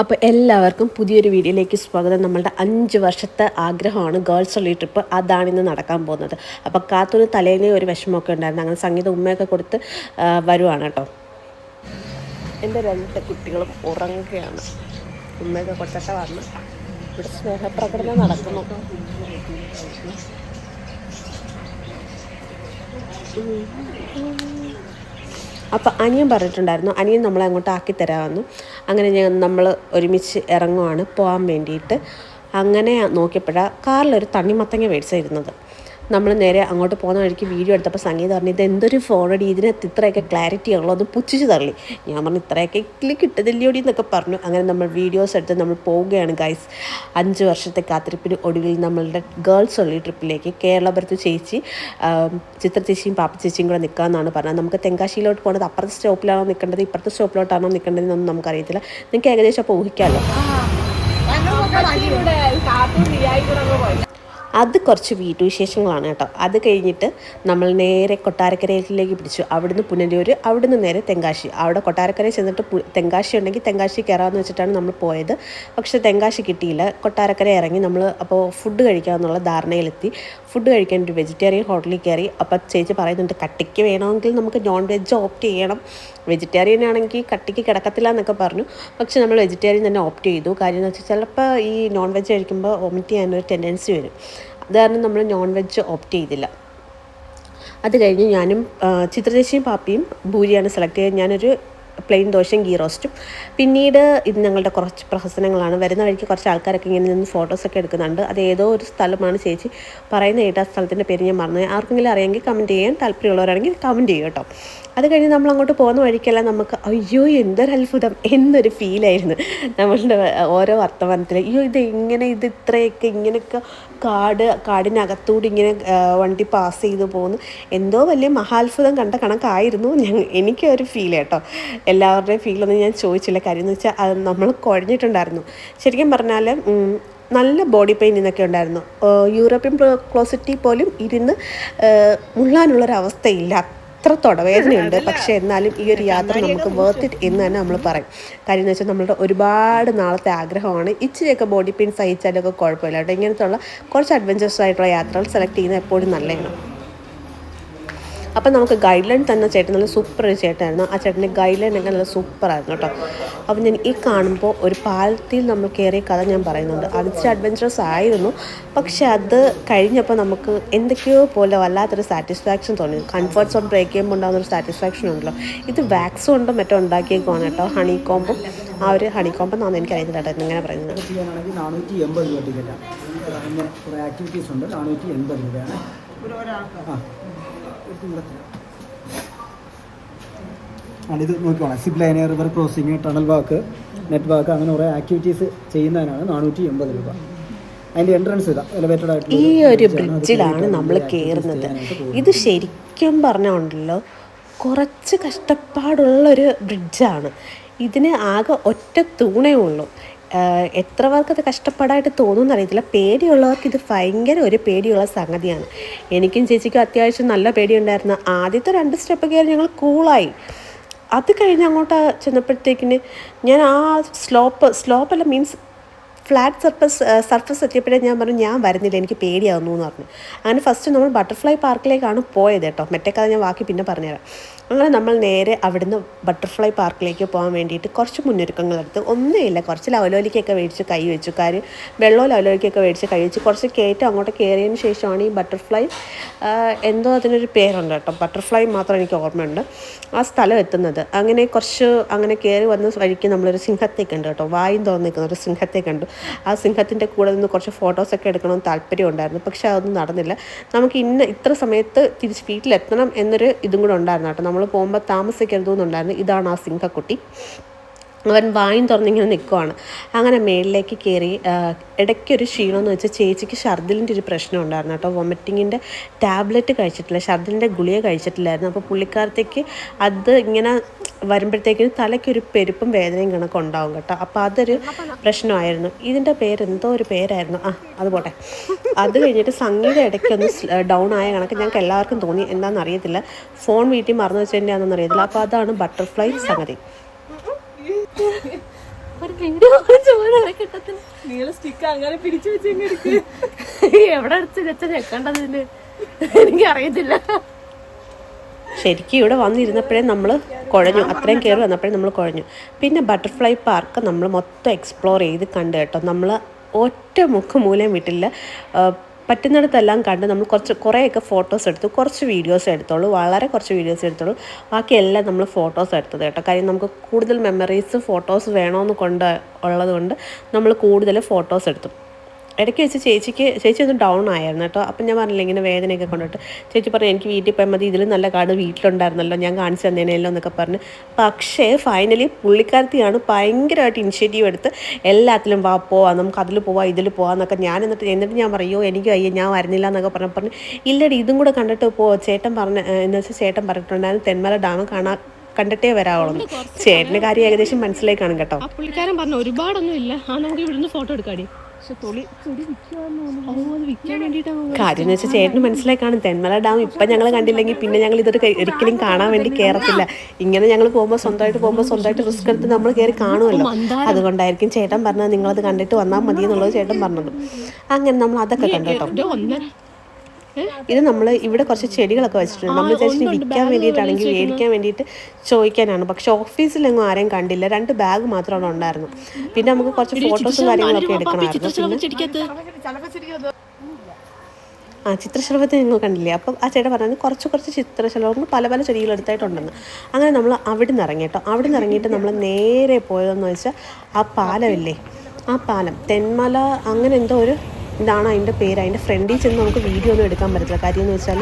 അപ്പോൾ എല്ലാവർക്കും പുതിയൊരു വീഡിയോയിലേക്ക് സ്വാഗതം. നമ്മളുടെ 5 വർഷത്തെ ആഗ്രഹമാണ് ഗേൾസ് ഒൺലി ട്രിപ്പ്. അതാണിന്ന് നടക്കാൻ പോകുന്നത്. അപ്പോൾ കാത്തൂന് തലേന്നേ ഒരു വിഷമമൊക്കെ ഉണ്ടായിരുന്നു. അങ്ങനെ സംഗീത ഉമ്മയൊക്കെ കൊടുത്ത് വരുവാണ് കേട്ടോ. എൻ്റെ 2 കുട്ടികളും ഉറങ്ങുകയാണ്. ഉമ്മയൊക്കെ കൊടുത്തിട്ട് വന്ന് ഇവിടെ സ്നേഹപ്രകടനം നടക്കുന്നു. അപ്പോൾ അനിയൻ പറഞ്ഞിട്ടുണ്ടായിരുന്നു, അനിയൻ നമ്മളെ അങ്ങോട്ട് ആക്കിത്തരാമെന്നു. അങ്ങനെ നമ്മൾ ഒരുമിച്ച് ഇറങ്ങുവാണ് പോകാൻ വേണ്ടിയിട്ട്. അങ്ങനെ നോക്കിയപ്പോഴാണ് കാറിലൊരു തണ്ണിമത്തങ്ങ മേടിച്ചിരുന്നത്. നമ്മൾ നേരെ അങ്ങോട്ട് പോകുന്ന വഴിക്ക് വീഡിയോ എടുത്തപ്പോൾ സംഗീതം പറഞ്ഞു, ഇത് എന്തൊരു ഫോണടി, ഇതിനകത്ത് ഇത്രയൊക്കെ ക്ലാരിറ്റി ഉള്ളൂ, അത് പുച്ഛിച്ച് തള്ളി. ഞാൻ പറഞ്ഞു ഇത്രയൊക്കെ കിട്ടതില്ലോടി എന്നൊക്കെ പറഞ്ഞു. അങ്ങനെ നമ്മൾ വീഡിയോസ് എടുത്ത് നമ്മൾ പോവുകയാണ് ഗൈസ്. 5 വർഷത്തെ കാത്തിരിപ്പിന് ഒടുവിൽ നമ്മളുടെ ഗേൾസ് ഒൺലി ട്രിപ്പിലേക്ക്. കേരളപുരത്ത് ചേച്ചി, ചിത്ര ചേച്ചിയും പാപ്പ ചേച്ചിയും കൂടെ നിൽക്കാമെന്നാണ് പറഞ്ഞത്. നമുക്ക് തെങ്കാശിയിലോട്ട് പോകുന്നത് അപ്പുറത്തെ സ്റ്റോപ്പിലാണോ നിൽക്കേണ്ടത്, ഇപ്പുറത്തെ സ്റ്റോപ്പിലോട്ടാണോ നിൽക്കേണ്ടതെന്നൊന്നും നമുക്കറിയത്തില്ല. നിങ്ങൾക്ക് ഏകദേശം അപ്പോൾ ഊഹിക്കാമല്ലോ. അത് കുറച്ച് വീട്ടുവിശേഷങ്ങളാണ് കേട്ടോ. അത് കഴിഞ്ഞിട്ട് നമ്മൾ നേരെ കൊട്ടാരക്കരയിലേക്ക് പിടിച്ചു. അവിടുന്ന് പുനലൂർ, അവിടുന്ന് നേരെ തെങ്കാശി. അവിടെ കൊട്ടാരക്കരയിൽ ചെന്നിട്ട് തെങ്കാശി ഉണ്ടെങ്കിൽ തെങ്കാശി കയറാമെന്ന് വെച്ചിട്ടാണ് നമ്മൾ പോയത്. പക്ഷേ തെങ്കാശി കിട്ടിയില്ല. കൊട്ടാരക്കര ഇറങ്ങി നമ്മൾ അപ്പോൾ ഫുഡ് കഴിക്കാമെന്നുള്ള ധാരണയിലെത്തി. ഫുഡ് കഴിക്കാൻ ഒരു വെജിറ്റേറിയൻ ഹോട്ടലിൽ കയറി. അപ്പോൾ ചേച്ചി പറയുന്നുണ്ട് കട്ടിക്ക് വേണമെങ്കിൽ നമുക്ക് നോൺ വെജ് ഓപ്റ്റ് ചെയ്യണം, വെജിറ്റേറിയൻ ആണെങ്കിൽ കട്ടിക്ക് കിടക്കത്തില്ല എന്നൊക്കെ പറഞ്ഞു. പക്ഷെ നമ്മൾ വെജിറ്റേറിയൻ തന്നെ ഓപ്റ്റ് ചെയ്തു. കാര്യം എന്ന് വെച്ചാൽ ചിലപ്പോൾ ഈ നോൺ വെജ് കഴിക്കുമ്പോൾ വൊമിറ്റ് ചെയ്യാനൊരു ടെൻഡൻസി വരും. അത് കാരണം നമ്മൾ നോൺ വെജ് ഓപ്റ്റ് ചെയ്തില്ല. അത് കഴിഞ്ഞ് ഞാനും ചിത്രചേച്ചിയും പാപ്പിയും ഭൂരിയാണ് സെലക്ട് ചെയ്തത്. ഞാനൊരു പ്ലെയിൻ ദോശയും ഗീ റോസ്റ്റും. പിന്നീട് ഇത് ഞങ്ങളുടെ കുറച്ച് പ്രഹസനങ്ങളാണ്. വരുന്ന വഴിക്ക് കുറച്ച് ആൾക്കാരൊക്കെ ഇങ്ങനെ നിന്ന് ഫോട്ടോസൊക്കെ എടുക്കുന്നുണ്ട്. അത് ഏതോ ഒരു സ്ഥലമാണ് ചേച്ചി പറയുന്ന കേട്ടോ. ആ സ്ഥലത്തിൻ്റെ പേര് ഞാൻ മറന്നു. ആർക്കെങ്കിലും അറിയാമെങ്കിൽ കമൻറ്റ് ചെയ്യാൻ താല്പര്യമുള്ളവരാണെങ്കിൽ കമൻറ്റ് ചെയ്യും കേട്ടോ. അത് കഴിഞ്ഞ് നമ്മൾ അങ്ങോട്ട് പോകുന്ന വഴിക്കെല്ലാം നമുക്ക് അയ്യോ എന്തൊരു അത്ഭുതം എന്നൊരു ഫീലായിരുന്നു നമ്മളുടെ ഓരോ വർത്തമാനത്തിൽ. അയ്യോ ഇത് എങ്ങനെ, ഇത് ഇത്രയൊക്കെ ഇങ്ങനെയൊക്കെ കാടിനകത്തൂടി ഇങ്ങനെ വണ്ടി പാസ് ചെയ്ത് പോകുന്നു, എന്തോ വലിയ മഹാത്ഭുതം കണ്ട കണക്കായിരുന്നു എനിക്കൊരു ഫീൽ കേട്ടോ. എല്ലാവരുടെയും ഫീലൊന്നും ഞാൻ ചോദിച്ചില്ല. കാര്യം എന്ന് വെച്ചാൽ അത് നമ്മൾ കുഴഞ്ഞിട്ടുണ്ടായിരുന്നു. ശരിക്കും പറഞ്ഞാൽ നല്ല ബോഡി പെയിൻ എന്നൊക്കെ ഉണ്ടായിരുന്നു. യൂറോപ്യൻ ക്ലോസറ്റിൽ പോലും ഇരുന്ന് മുള്ളാനുള്ളൊരവസ്ഥയില്ല, അത്ര തൊടവേദനയുണ്ട്. പക്ഷേ എന്നാലും ഈ ഒരു യാത്ര നമുക്ക് വേർത്ത് ഇറ്റ് എന്ന് തന്നെ നമ്മൾ പറയും. കാര്യം എന്ന് വെച്ചാൽ നമ്മളുടെ ഒരുപാട് നാളത്തെ ആഗ്രഹമാണ്. ഇച്ചിരിയൊക്കെ ബോഡി പെയിൻ സഹിച്ചാലൊക്കെ കുഴപ്പമില്ല കേട്ടോ. ഇങ്ങനത്തുള്ള കുറച്ച് അഡ്വഞ്ചറസ് ആയിട്ടുള്ള യാത്രകൾ സെലക്ട് ചെയ്യുന്നത് എപ്പോഴും നല്ലതാണ്. അപ്പം നമുക്ക് ഗൈഡ് ലൈൻ തന്നെ ചേട്ടൻ നല്ല സൂപ്പർ ഒരു ചേട്ടനായിരുന്നു. ആ ചേട്ടൻ്റെ ഗൈഡ് ലൈൻ ഒക്കെ നല്ല സൂപ്പറായിരുന്നു കേട്ടോ. അപ്പം ഞാൻ ഈ കാണുമ്പോൾ ഒരു പാലത്തിൽ നമ്മൾ കയറിയ കഥ ഞാൻ പറയുന്നുണ്ട്. അത് അഡ്വഞ്ചറസ് ആയിരുന്നു. പക്ഷെ അത് കഴിഞ്ഞപ്പോൾ നമുക്ക് എന്തൊക്കെയോ പോലെ വല്ലാത്തൊരു സാറ്റിസ്ഫാക്ഷൻ തോന്നി. കംഫർട്ട് സോൺ ബ്രേക്ക് ചെയ്യുമ്പോൾ ഉണ്ടാകുന്നൊരു സാറ്റിസ്ഫാക്ഷൻ ഉണ്ടല്ലോ. ഇത് വാക്സ് കൊണ്ടോ മറ്റോ ഉണ്ടാക്കിയേക്കുവാണ് കേട്ടോ. ഹണി കോമ്പും ആ ഒരു ഹണി കോമ്പെന്നാണ് എനിക്കറിയത്തില്ല കേട്ടോ ഇങ്ങനെ പറയുന്നത്. 480 രൂപ ടിക്കറ്റാണ്. അങ്ങനെ കുറേ ആക്ടിവിറ്റീസ് ഉണ്ട്. 480 രൂപയാണ് ഇത് നോക്കിക്കോണം. Zip line, river crossing, tunnel walk, net walk, അങ്ങനെ കുറേ ആക്ടിവിറ്റീസ് ചെയ്യുന്നതിനാണ് 480 രൂപ. അതിൻ്റെ എൻട്രൻസ് ഇതാ എലിവേറ്റഡ് ആയിട്ട് ഈ ഒരു ബ്രിഡ്ജിലാണ് നമ്മൾ കയറുന്നത്. ഇത് ശരിക്കും പറഞ്ഞുണ്ടല്ലോ കുറച്ച് കഷ്ടപ്പാടുള്ളൊരു ബ്രിഡ്ജാണ്. ഇതിന് ആകെ ഒറ്റ തൂണേ ഉള്ളൂ. എത്ര പേർക്കത് കഷ്ടപ്പാടായിട്ട് തോന്നുമെന്ന് അറിയത്തില്ല. പേടിയുള്ളവർക്ക് ഇത് ഭയങ്കര ഒരു പേടിയുള്ള സംഗതിയാണ്. എനിക്കും ചേച്ചിക്കും അത്യാവശ്യം നല്ല പേടിയുണ്ടായിരുന്നു. ആദ്യത്തെ 2 സ്റ്റെപ്പ് കയറി ഞങ്ങൾ കൂളായി. അത് കഴിഞ്ഞ് അങ്ങോട്ട് ചെന്നപ്പോഴത്തേക്കിന് ഞാൻ ആ സ്ലോപ്പല്ല മീൻസ് ഫ്ലാറ്റ് സർഫസ് എത്തിയപ്പോഴേ ഞാൻ പറഞ്ഞു ഞാൻ വരുന്നില്ല, എനിക്ക് പേടിയാവുന്നു എന്ന് പറഞ്ഞു. അങ്ങനെ ഫസ്റ്റ് നമ്മൾ ബട്ടർഫ്ലൈ പാർക്കിലേക്കാണ് പോയത് കേട്ടോ. മറ്റേ കഥ ഞാൻ ബാക്കി പിന്നെ പറഞ്ഞുതരാം. അങ്ങനെ നമ്മൾ നേരെ അവിടുന്ന് ബട്ടർഫ്ലൈ പാർക്കിലേക്ക് പോകാൻ വേണ്ടിയിട്ട് കുറച്ച് മുന്നൊരുക്കങ്ങളെടുത്ത് ഒന്നുമില്ല, കുറച്ച് ലവലോലിക്കൊക്കെ മേടിച്ച് കൈ വെച്ചു. കാര്യം വെള്ളവും ലവലോലിക്കൊക്കെ മേടിച്ച് കൈ വെച്ച് കുറച്ച് കയറ്റം അങ്ങോട്ട് കയറിയതിന് ശേഷമാണ് ഈ ബട്ടർഫ്ലൈ എന്തോ അതിനൊരു പേരുണ്ട് കേട്ടോ. ബട്ടർഫ്ലൈ മാത്രം എനിക്ക് ഓർമ്മയുണ്ട് ആ സ്ഥലം എത്തുന്നത്. അങ്ങനെ അങ്ങനെ കയറി വന്ന വഴിക്ക് നമ്മളൊരു സിംഹത്തെ കണ്ടു കേട്ടോ. വായും തുറന്ന് നിൽക്കുന്ന ഒരു സിംഹത്തെ കണ്ടു. ആ സിംഹത്തിൻ്റെ കൂടെ നിന്ന് കുറച്ച് ഫോട്ടോസൊക്കെ എടുക്കണമെന്ന് താല്പര്യമുണ്ടായിരുന്നു. പക്ഷേ അതൊന്നും നടന്നില്ല. നമുക്ക് ഇത്ര സമയത്ത് തിരിച്ച് വീട്ടിലെത്തണം എന്നൊരു ഇതും കൂടെ ഉണ്ടായിരുന്നു കേട്ടോ. നമ്മൾ പോകുമ്പോൾ താമസിക്കരുതെന്നുണ്ടായിരുന്നു. ഇതാണ് ആ സിംഹക്കുട്ടി. അവൻ വായും തുറന്നിങ്ങനെ നിൽക്കുവാണ്. അങ്ങനെ മേളിലേക്ക് കയറി. ഇടയ്ക്കൊരു ക്ഷീണമെന്ന് വെച്ചാൽ ചേച്ചിക്ക് ഛർദിലിൻ്റെ ഒരു പ്രശ്നം ഉണ്ടായിരുന്നു കേട്ടോ. വൊമിറ്റിങ്ങിൻ്റെ ടാബ്ലറ്റ് കഴിച്ചിട്ടില്ല, ഛർദിലിൻ്റെ ഗുളിക കഴിച്ചിട്ടില്ലായിരുന്നു. അപ്പോൾ പുള്ളിക്കാരത്തേക്ക് അത് ഇങ്ങനെ വരുമ്പോഴത്തേക്കിനും തലയ്ക്കൊരു പെരുപ്പും വേദനയും കണക്ക് ഉണ്ടാവും കേട്ടോ. അപ്പോൾ അതൊരു പ്രശ്നമായിരുന്നു. ഇതിൻ്റെ പേരെന്തോ ഒരു പേരായിരുന്നു, അത് പോട്ടെ. അത് കഴിഞ്ഞിട്ട് സംഗീതം ഇടയ്ക്കൊന്ന് ഡൗൺ ആയ കണക്ക് ഞങ്ങൾക്ക് എല്ലാവർക്കും തോന്നി. എന്താണെന്ന് അറിയത്തില്ല, ഫോൺ വീട്ടിൽ മറന്നു വെച്ചതിൻ്റെ ആണെന്ന് അറിയത്തില്ല. അപ്പോൾ അതാണ് ബട്ടർഫ്ലൈ സംഗതി. വീഡിയോ കിട്ടത്തില്ല. നീള സ്റ്റിക്ക് അങ്ങനെ പിടിച്ചു വെച്ച് എവിടെ അടിച്ച് വെച്ച ഞെക്കേണ്ടതിന് എനിക്ക് അറിയത്തില്ല. ശരിക്കും ഇവിടെ വന്നിരുന്നപ്പോഴേ നമ്മൾ കുഴഞ്ഞു, അത്രയും കയറി വന്നപ്പോഴേ നമ്മൾ കുഴഞ്ഞു. പിന്നെ ബട്ടർഫ്ലൈ പാർക്ക് നമ്മൾ മൊത്തം എക്സ്പ്ലോർ ചെയ്ത് കണ്ടു കേട്ടോ. നമ്മൾ ഒറ്റ മൂലയും വിട്ടില്ല. പറ്റുന്നിടത്തെല്ലാം കണ്ട് നമ്മൾ കുറേയൊക്കെ ഫോട്ടോസ് എടുത്തു, കുറച്ച് വീഡിയോസ് എടുത്തോളൂ, വളരെ കുറച്ച് വീഡിയോസ് എടുത്തോളൂ. ബാക്കിയെല്ലാം നമ്മൾ ഫോട്ടോസ് എടുത്തത് കേട്ടോ. കാര്യം നമുക്ക് കൂടുതൽ മെമ്മറീസ് ഫോട്ടോസ് വേണമെന്ന് ഉള്ളത് കൊണ്ട് നമ്മൾ കൂടുതൽ ഫോട്ടോസ് എടുത്തു. ഇടയ്ക്ക് വെച്ച് ചേച്ചി ഒന്ന് ഡൗൺ ആയിരുന്നു കേട്ടോ. അപ്പം ഞാൻ പറഞ്ഞില്ല ഇങ്ങനെ വേദനയൊക്കെ കൊണ്ടിട്ട് ചേച്ചി പറഞ്ഞു എനിക്ക് വീട്ടിൽ പോയാൽ മതി, ഇതിൽ നല്ല കാർഡ് വീട്ടിലുണ്ടായിരുന്നല്ലോ, ഞാൻ കാണിച്ചു തന്നേനല്ലോ എന്നൊക്കെ പറഞ്ഞ്. പക്ഷേ ഫൈനലി പുള്ളിക്കാരത്തിയാണ് ഭയങ്കരമായിട്ട് ഇനിഷ്യേറ്റീവ് എടുത്ത് എല്ലാത്തിലും പോവാം, നമുക്ക് അതിൽ പോവാം ഇതിൽ പോവാം എന്നൊക്കെ. എന്നിട്ട് ഞാൻ പറയോ എനിക്ക് അയ്യോ ഞാൻ വരുന്നില്ല എന്നൊക്കെ പറഞ്ഞു ഇല്ലടി ഇതും കൂടെ കണ്ടിട്ട് ചേട്ടൻ എന്ന് വെച്ചാൽ ചേട്ടൻ പറഞ്ഞിട്ടുണ്ടായിരുന്നു തെന്മല ഡാം കണ്ടിട്ടേ വരാവുള്ളൂ. ചേട്ടൻ്റെ കാര്യം ഏകദേശം മനസ്സിലായി കാണും കേട്ടോ. പുള്ളിക്കാരൻ പറഞ്ഞു ഒരുപാടൊന്നും ഇല്ല, നമുക്ക് ഇവിടുന്ന് ഫോട്ടോ എടുക്കാടി. കാര്യം എന്ന് വെച്ചാൽ ചേട്ടന് മനസ്സിലായി കാണും തെന്മല ഡാം ഇപ്പം ഞങ്ങൾ കണ്ടില്ലെങ്കിൽ പിന്നെ ഞങ്ങൾ ഇതൊരു ഒരിക്കലും കാണാൻ വേണ്ടി കയറത്തില്ല. ഇങ്ങനെ ഞങ്ങൾ പോകുമ്പോൾ സ്വന്തമായിട്ട് റിസ്ക് എടുത്ത് നമ്മൾ കയറി കാണുമല്ലോ. അതുകൊണ്ടായിരിക്കും ചേട്ടൻ പറഞ്ഞത് നിങ്ങളത് കണ്ടിട്ട് വന്നാൽ മതി എന്നുള്ളത് ചേട്ടൻ പറഞ്ഞത്. അങ്ങനെ നമ്മൾ അതൊക്കെ കണ്ടു കേട്ടോ. ഇത് നമ്മൾ ഇവിടെ കുറച്ച് ചെടികളൊക്കെ വെച്ചിട്ടുണ്ട്. നമ്മൾ വിചാരിച്ചിട്ട് വിൽക്കാൻ വേണ്ടിയിട്ടാണെങ്കിൽ മേടിക്കാൻ വേണ്ടിയിട്ട് ചോദിക്കാനാണ്. പക്ഷെ ഓഫീസിലെങ്ങും ആരെയും കണ്ടില്ല. 2 ബാഗ് മാത്രമാണ് ഉണ്ടായിരുന്നു. പിന്നെ നമുക്ക് കുറച്ച് ഫോട്ടോസും കാര്യങ്ങളൊക്കെ എടുക്കണമായിരുന്നു. ചിത്രശലഭത്തെ നിങ്ങൾ കണ്ടില്ലേ? അപ്പം ആ ചേട്ടൻ പറഞ്ഞാൽ കുറച്ച് ചിത്രശലഭങ്ങൾ പല ചെടികൾ എടുത്തായിട്ടുണ്ടെന്ന്. അങ്ങനെ നമ്മൾ അവിടെ നിന്ന് ഇറങ്ങി കേട്ടോ. അവിടെ നിന്ന് ഇറങ്ങിയിട്ട് നമ്മൾ നേരെ പോയതെന്ന് വെച്ചാൽ ആ പാലമില്ലേ, ആ പാലം തെന്മല അങ്ങനെ എന്തോ ഒരു ഇതാണ് അതിൻ്റെ പേര്. അതിൻ്റെ ഫ്രണ്ടിൽ ചെന്ന് നമുക്ക് വീഡിയോ ഒന്നും എടുക്കാൻ പറ്റത്തില്ല. കാര്യം എന്ന് വെച്ചാൽ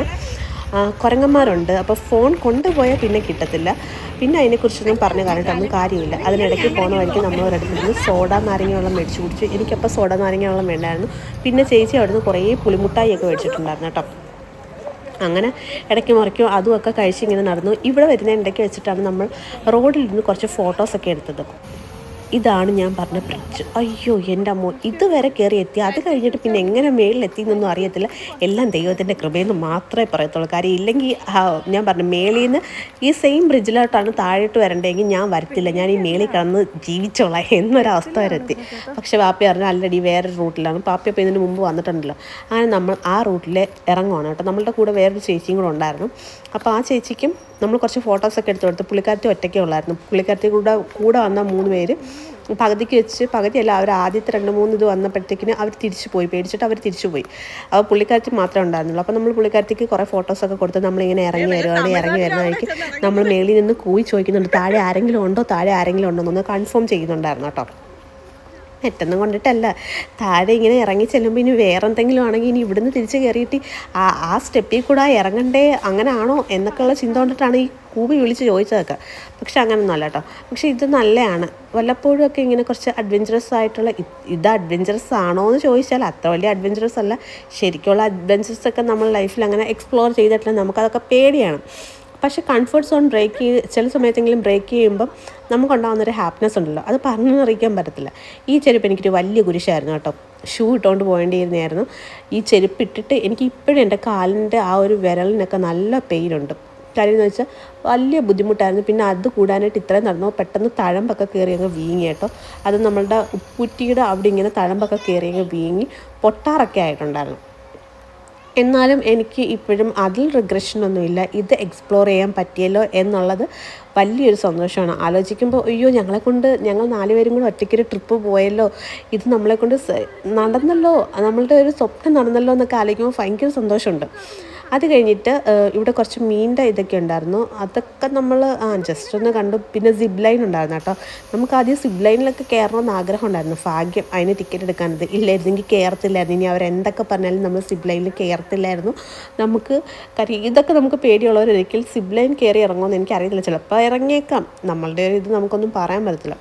കുരങ്ങന്മാരുണ്ട്. അപ്പോൾ ഫോൺ കൊണ്ടുപോയാൽ പിന്നെ കിട്ടത്തില്ല. പിന്നെ അതിനെക്കുറിച്ചൊന്നും പറഞ്ഞ കാരണമൊന്നും കാര്യമില്ല. അതിനിടയ്ക്ക് പോകുന്ന വഴിക്ക് നമ്മൾ ഒരിടത്തുനിന്ന് സോഡ നാരങ്ങ വെള്ളം മേടിച്ച് കുടിച്ചു. എനിക്കപ്പോൾ സോഡ നാരങ്ങ വെള്ളം വേണ്ടായിരുന്നു. പിന്നെ ചേച്ചി അവിടുന്ന് കുറേ പുളിമുട്ടായിയൊക്കെ മേടിച്ചിട്ടുണ്ടായിരുന്നു കേട്ടോ. അങ്ങനെ ഇടയ്ക്ക് മുറിക്കും അതുമൊക്കെ കഴിച്ച് ഇങ്ങനെ നടന്നു. ഇവിടെ വരുന്നതിനിടയ്ക്ക് വെച്ചിട്ടാണ് നമ്മൾ റോഡിൽ നിന്ന് കുറച്ച് ഫോട്ടോസൊക്കെ എടുത്തത്. ഇതാണ് ഞാൻ പറഞ്ഞ ബ്രിഡ്ജ്. അയ്യോ എൻ്റെ അമ്മോ, ഇതുവരെ കയറി എത്തി. അത് കഴിഞ്ഞിട്ട് പിന്നെ എങ്ങനെ മേളിലെത്തിയെന്നൊന്നും അറിയത്തില്ല. എല്ലാം ദൈവത്തിൻ്റെ കൃപയെന്ന് മാത്രമേ പറയത്തുള്ളൂ. കാര്യം ഇല്ലെങ്കിൽ ഞാൻ പറഞ്ഞു മേളിൽ നിന്ന് ഈ സെയിം ബ്രിഡ്ജിലോട്ടാണ് താഴോട്ട് വരണ്ടെങ്കിൽ ഞാൻ വരത്തില്ല, ഞാൻ ഈ മേളിൽ കിടന്ന് ജീവിച്ചോളാം എന്നൊരവസ്ഥ വരെ എത്തി. പക്ഷേ പാപ്പി പറഞ്ഞു അല്ലടി വേറൊരു റൂട്ടിലാണ്. പാപ്പി അപ്പോൾ ഇതിന് മുമ്പ് വന്നിട്ടുണ്ടല്ലോ. അങ്ങനെ നമ്മൾ ആ റൂട്ടിൽ ഇറങ്ങുവാണ് കേട്ടോ. നമ്മളുടെ കൂടെ വേറൊരു ചേച്ചിയും കൂടെ ഉണ്ടായിരുന്നു. അപ്പോൾ ആ ചേച്ചിക്കും നമ്മൾ കുറച്ച് ഫോട്ടോസൊക്കെ എടുത്ത് കൊടുത്തു. പുള്ളിക്കാരത്തി ഒറ്റയ്ക്കേ ഉള്ളായിരുന്നു. പുള്ളിക്കാരത്തി കൂടെ വന്ന 3 പേര് പകുതിയല്ല, അവർ ആദ്യത്തെ 2-3 ഇത് വന്നപ്പോഴത്തേക്കിന് അവർ തിരിച്ചു പോയി, പേടിച്ചിട്ട് അവർ തിരിച്ചു പോയി. അപ്പോൾ പുള്ളിക്കാരത്തി മാത്രമേ ഉണ്ടായിരുന്നുള്ളൂ. അപ്പോൾ നമ്മൾ പുള്ളിക്കാരത്തിക്ക് കുറേ ഫോട്ടോസൊക്കെ കൊടുത്ത് നമ്മളിങ്ങനെ ഇറങ്ങി വരുന്നതായിരിക്കും. നമ്മൾ മേളിൽ നിന്ന് കൂയി ചോദിക്കുന്നുണ്ട് താഴെ ആരെങ്കിലും ഉണ്ടോ എന്നൊന്ന് കൺഫേം ചെയ്യുന്നുണ്ടായിരുന്നു കേട്ടോ. നെറ്റൊന്നും കൊണ്ടിട്ടല്ല, താഴെ ഇങ്ങനെ ഇറങ്ങി ചെല്ലുമ്പോൾ ഇനി വേറെ എന്തെങ്കിലും ആണെങ്കിൽ ഇനി ഇവിടുന്ന് തിരിച്ച് കയറിയിട്ട് ആ സ്റ്റെപ്പിൽ കൂടെ ഇറങ്ങണ്ടേ അങ്ങനെ ആണോ എന്നൊക്കെയുള്ള ചിന്ത കൊണ്ടിട്ടാണ് ഈ കൂവി വിളിച്ച് ചോദിച്ചതൊക്കെ. പക്ഷെ അങ്ങനെയൊന്നും അല്ല കേട്ടോ. പക്ഷെ ഇത് നല്ലതാണ്. വല്ലപ്പോഴും ഒക്കെ ഇങ്ങനെ കുറച്ച് അഡ്വഞ്ചറസ് ആയിട്ടുള്ള ഇത് അഡ്വഞ്ചറസ് ആണോ എന്ന് ചോദിച്ചാൽ അത്ര വലിയ അഡ്വഞ്ചറസ് അല്ല. ശരിക്കുള്ള അഡ്വഞ്ചറസൊക്കെ നമ്മൾ ലൈഫിൽ അങ്ങനെ എക്സ്പ്ലോർ ചെയ്തിട്ടില്ല, നമുക്കതൊക്കെ പേടിയാണ്. പക്ഷേ കംഫർട്ട് സോൺ ചില സമയത്തെങ്കിലും ബ്രേക്ക് ചെയ്യുമ്പം നമുക്കുണ്ടാകുന്നൊരു ഹാപ്പിനെസ് ഉണ്ടല്ലോ, അത് പറഞ്ഞറിയിക്കാൻ പറ്റത്തില്ല. ഈ ചെരുപ്പ് എനിക്കൊരു വലിയ കുരിശായിരുന്നു കേട്ടോ. ഷൂ ഇട്ടുകൊണ്ട് പോകേണ്ടിയിരുന്നായിരുന്നു. ഈ ചെരുപ്പ് ഇട്ടിട്ട് എനിക്ക് ഇപ്പോഴും എൻ്റെ കാലിൻ്റെ ആ ഒരു വിരലിനൊക്കെ നല്ല പെയിനുണ്ട്. കാര്യം എന്ന് വെച്ചാൽ വലിയ ബുദ്ധിമുട്ടായിരുന്നു. പിന്നെ അത് കൂടാനായിട്ട് ഇത്രയും നടന്നു പെട്ടെന്ന് തഴമ്പൊക്കെ കയറി അങ്ങ് വീങ്ങി കേട്ടോ. അത് നമ്മളുടെ ഉപ്പുറ്റിയുടെ അവിടെ ഇങ്ങനെ തഴമ്പൊക്കെ കയറി അങ്ങ് വീങ്ങി പൊട്ടാറൊക്കെ ആയിട്ടുണ്ടായിരുന്നു. എന്നാലും എനിക്ക് ഇപ്പോഴും അതിൽ റിഗ്രഷനൊന്നുമില്ല. ഇത് എക്സ്പ്ലോർ ചെയ്യാൻ പറ്റിയല്ലോ എന്നുള്ളത് വലിയൊരു സന്തോഷമാണ്. ആലോചിക്കുമ്പോൾ അയ്യോ ഞങ്ങൾ 4 പേരും കൂടെ ഒറ്റയ്ക്കൊരു ട്രിപ്പ് പോയല്ലോ, ഇത് നമ്മളെക്കൊണ്ട് നടന്നല്ലോ, നമ്മളുടെ ഒരു സ്വപ്നം നടന്നല്ലോ എന്നൊക്കെ ആലോചിക്കുമ്പോൾ ഭയങ്കര സന്തോഷമുണ്ട്. അത് കഴിഞ്ഞിട്ട് ഇവിടെ കുറച്ച് മീനിൻ്റെ ഇതൊക്കെ ഉണ്ടായിരുന്നു. അതൊക്കെ നമ്മൾ ജസ്റ്റ് ഒന്ന് കണ്ടു. പിന്നെ സിബ് ലൈൻ ഉണ്ടായിരുന്നു കേട്ടോ. നമുക്ക് ആദ്യം സിബ് ലൈനിലൊക്കെ കയറണമെന്ന് ആഗ്രഹം ഉണ്ടായിരുന്നു. ഭാഗ്യം അതിന് ടിക്കറ്റ് എടുക്കാനത് ഇല്ലായിരുന്നെങ്കിൽ കയറത്തില്ലായിരുന്നു. ഇനി അവരെന്തൊക്കെ പറഞ്ഞാലും നമ്മൾ സിബ് ലൈനിൽ കയറത്തില്ലായിരുന്നു. ഇതൊക്കെ നമുക്ക് പേടിയുള്ളവരൊരിക്കൽ സിബ് ലൈൻ കയറി ഇറങ്ങുമെന്ന് എനിക്കറിയത്തില്ല. ചിലപ്പോൾ ഇറങ്ങിയേക്കാം, നമ്മളുടെ ഇത് നമുക്കൊന്നും പറയാൻ പറ്റത്തില്ല.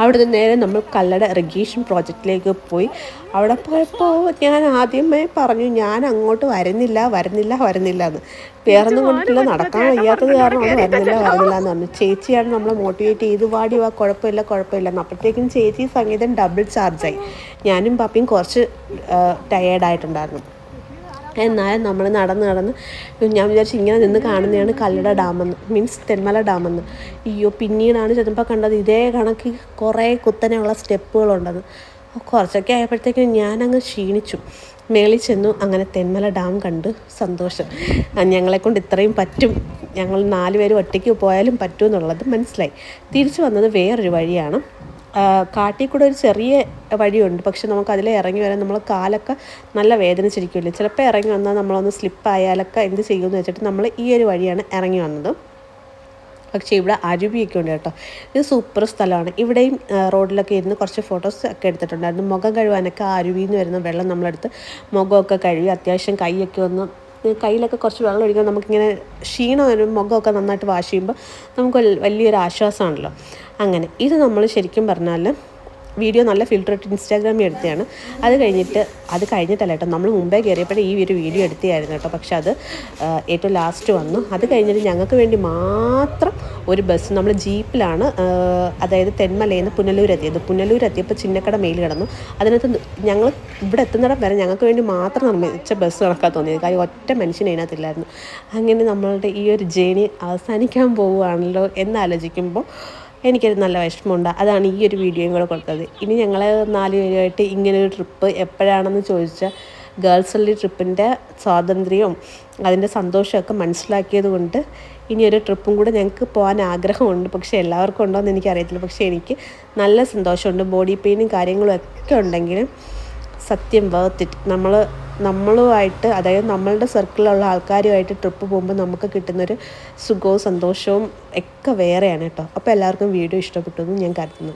അവിടെ നിന്ന് നേരെ നമ്മൾ കല്ലട ഇറിഗേഷൻ പ്രോജക്റ്റിലേക്ക് പോയി. അവിടെ പോയപ്പോൾ ഞാൻ ആദ്യമേ പറഞ്ഞു ഞാൻ അങ്ങോട്ട് വരുന്നില്ല എന്ന്. വേറൊന്നും കൊണ്ടിട്ടില്ല, നടക്കാൻ വയ്യാത്തത് കാരണമാണ് വരുന്നില്ല എന്ന് പറഞ്ഞു. ചേച്ചിയാണ് നമ്മളെ മോട്ടിവേറ്റ് ചെയ്ത് വാടി വാ കുഴപ്പമില്ല എന്ന്. അപ്പോഴത്തേക്കും ചേച്ചി സംഗീതം ഡബിൾ ചാർജായി. ഞാനും പാപ്പിയും കുറച്ച് ടയേർഡായിട്ടുണ്ടായിരുന്നു. എന്നാലും നമ്മൾ നടന്ന് ഞാൻ വിചാരിച്ചു ഇങ്ങനെ നിന്ന് കാണുന്നതാണ് കല്ലട ഡാമെന്ന്, മീൻസ് തെന്മല ഡാമെന്ന്. അയ്യോ, പിന്നീടാണ് ചെന്നപ്പോൾ കണ്ടത് ഇതേ കണക്ക് കുറേ കുത്തനെയുള്ള സ്റ്റെപ്പുകളുണ്ടെന്ന്. കുറച്ചൊക്കെ ആയപ്പോഴത്തേക്കും ഞാനങ്ങ് ക്ഷീണിച്ചു. മേളിൽ ചെന്നു. അങ്ങനെ തെന്മല ഡാം കണ്ട് സന്തോഷം. ഞങ്ങളെക്കൊണ്ട് ഇത്രയും പറ്റും, ഞങ്ങൾ 4 പേരും ഒറ്റയ്ക്ക് പോയാലും പറ്റും എന്നുള്ളത് മനസ്സിലായി. തിരിച്ചു വന്നത് വേറൊരു വഴിയാണ്. കാട്ടിൽ കൂടെ ഒരു ചെറിയ വഴിയുണ്ട്, പക്ഷെ നമുക്ക് അതിൽ ഇറങ്ങി വരാൻ നമ്മൾ കാലൊക്കെ നല്ല വേദനിച്ചിരിക്കുമല്ലോ. ചിലപ്പോൾ ഇറങ്ങി വന്നാൽ നമ്മളൊന്ന് സ്ലിപ്പായാലൊക്കെ എന്ത് ചെയ്യുമെന്ന് വെച്ചിട്ട് നമ്മൾ ഈ ഒരു വഴിയാണ് ഇറങ്ങി വന്നത്. പക്ഷേ ഇവിടെ അരുവിയൊക്കെ ഉണ്ട് കേട്ടോ. ഇത് സൂപ്പർ സ്ഥലമാണ്. ഇവിടെയും റോഡിലൊക്കെ ഇരുന്ന് കുറച്ച് ഫോട്ടോസ് ഒക്കെ എടുത്തിട്ടുണ്ടായിരുന്നു. മുഖം കഴുകാനൊക്കെ ആ അരുവിയിൽ നിന്ന് വരുന്ന വെള്ളം നമ്മളെടുത്ത് മുഖമൊക്കെ കഴുകി അത്യാവശ്യം കൈയൊക്കെ ഒന്ന്, കയ്യിലൊക്കെ കുറച്ച് വെള്ളം ഒഴിക്കാൻ നമുക്കിങ്ങനെ ക്ഷീണം വരും. മുഖമൊക്കെ നന്നായിട്ട് വാഷ് ചെയ്യുമ്പോൾ നമുക്ക് വലിയൊരു ആശ്വാസമാണല്ലോ. അങ്ങനെ ഇത് നമ്മൾ ശരിക്കും പറഞ്ഞാൽ വീഡിയോ നല്ല ഫിൽറ്റർ ഇട്ട് ഇൻസ്റ്റാഗ്രാമിൽ എടുത്തതാണ്. അത് കഴിഞ്ഞിട്ടല്ല കേട്ടോ, നമ്മൾ മുമ്പേ കയറിയപ്പോഴേ ഈ ഒരു വീഡിയോ എടുത്തതായിരുന്നു കേട്ടോ. പക്ഷെ അത് ഏറ്റവും ലാസ്റ്റ് വന്നു. അത് കഴിഞ്ഞിട്ട് ഞങ്ങൾക്ക് വേണ്ടി മാത്രം ഒരു ബസ്, നമ്മൾ ജീപ്പിലാണ് അതായത് തെന്മലയിൽ നിന്ന് പുനലൂരെത്തിയപ്പോൾ ചിന്നക്കട മെയിൽ കിടന്നു. അതിനകത്ത് ഞങ്ങൾ ഇവിടെ എത്തുന്നിടം വരെ ഞങ്ങൾക്ക് വേണ്ടി മാത്രം നിർമ്മിച്ച ബസ് കണക്കാണ് തോന്നിയത്. കാര്യം ഒറ്റ മനുഷ്യൻ അതിനകത്തില്ലായിരുന്നു. അങ്ങനെ നമ്മളുടെ ഈ ഒരു ജേണി അവസാനിക്കാൻ പോവുകയാണല്ലോ എന്നാലോചിക്കുമ്പോൾ എനിക്കത് നല്ല വിഷമമുണ്ട്. അതാണ് ഈ ഒരു വീഡിയോയും കൂടെ കൊടുത്തത്. ഇനി ഞങ്ങൾ 4 പേരുമായിട്ട് ഇങ്ങനൊരു ട്രിപ്പ് എപ്പോഴാണെന്ന് ചോദിച്ചാൽ ഗേൾസ് ഒൺലി ട്രിപ്പിൻ്റെ സ്വാതന്ത്ര്യവും അതിൻ്റെ സന്തോഷമൊക്കെ മനസ്സിലാക്കിയത് കൊണ്ട് ഇനിയൊരു ട്രിപ്പും കൂടെ ഞങ്ങൾക്ക് പോകാൻ ആഗ്രഹമുണ്ട്. പക്ഷേ എല്ലാവർക്കും ഉണ്ടോ എന്ന് എനിക്കറിയത്തില്ല. പക്ഷേ എനിക്ക് നല്ല സന്തോഷമുണ്ട്. ബോഡി പെയിനും കാര്യങ്ങളും ഒക്കെ ഉണ്ടെങ്കിലും സത്യം വർത്ത് ഇറ്റ്. നമ്മളുമായിട്ട്, അതായത് നമ്മളുടെ സർക്കിളിലുള്ള ആൾക്കാരുമായിട്ട് ട്രിപ്പ് പോകുമ്പോൾ നമുക്ക് കിട്ടുന്നൊരു സുഖവും സന്തോഷവും ഒക്കെ വേറെയാണ് കേട്ടോ. അപ്പോൾ എല്ലാവർക്കും വീഡിയോ ഇഷ്ടപ്പെട്ടു എന്ന് ഞാൻ കരുതുന്നു.